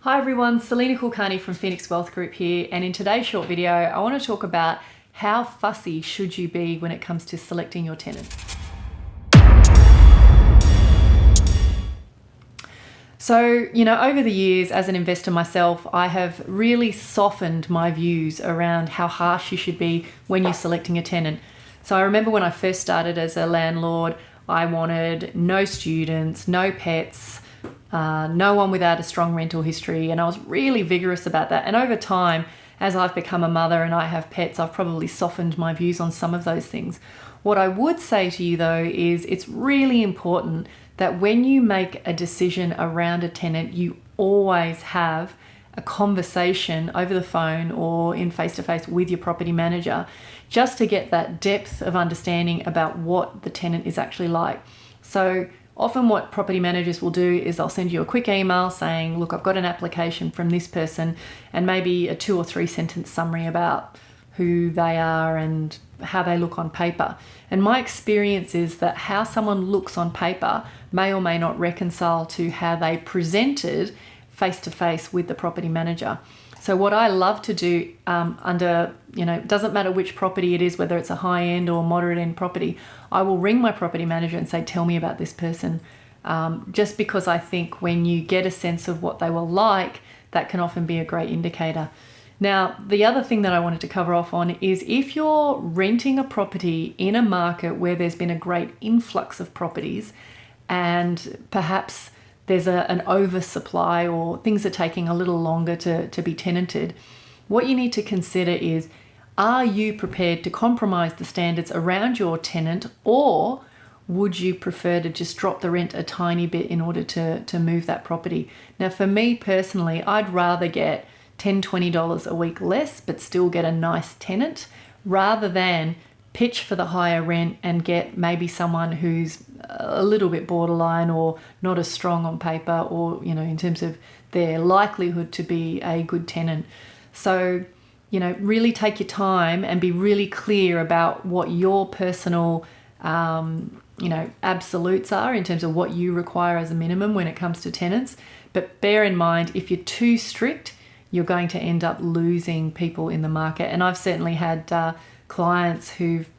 Hi everyone, Salena Kulkarni from Phoenix Wealth Group here, and in today's short video I want to talk about how fussy should you be when it comes to selecting your tenants. So, over the years as an investor myself, I have really softened my views around how harsh you should be when you're selecting a tenant. So I remember when I first started as a landlord, I wanted no students, no pets, no one without a strong rental history, and I was really vigorous about that. And over time, as I've become a mother and I have pets, I've probably softened my views on some of those things. What I would say to you though is it's really important that when you make a decision around a tenant, you always have a conversation over the phone or in face-to-face with your property manager, just to get that depth of understanding about what the tenant is actually like. So often what property managers will do is they'll send you a quick email saying, look, I've got an application from this person, and maybe a 2 or 3 sentence summary about who they are and how they look on paper. And my experience is that how someone looks on paper may or may not reconcile to how they presented face-to-face with the property manager. So what I love to do it doesn't matter which property it is, whether it's a high-end or moderate-end property, I will ring my property manager and say, tell me about this person. Just because I think when you get a sense of what they were like, that can often be a great indicator. Now, the other thing that I wanted to cover off on is if you're renting a property in a market where there's been a great influx of properties and perhaps there's an oversupply or things are taking a little longer to be tenanted, what you need to consider is, are you prepared to compromise the standards around your tenant, or would you prefer to just drop the rent a tiny bit in order to move that property? Now, for me personally, I'd rather get $10, $20 a week less, but still get a nice tenant, rather than pitch for the higher rent and get maybe someone who's a little bit borderline or not as strong on paper, or in terms of their likelihood to be a good tenant. So really take your time and be really clear about what your personal absolutes are in terms of what you require as a minimum when it comes to tenants. But bear in mind, if you're too strict, you're going to end up losing people in the market. And I've certainly had clients who've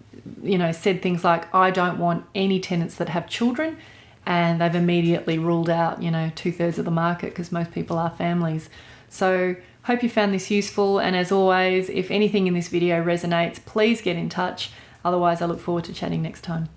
said things like, I don't want any tenants that have children, and they've immediately ruled out 2/3 of the market, because most people are families. So hope you found this useful, and as always, if anything in this video resonates, please get in touch. Otherwise, I look forward to chatting next time.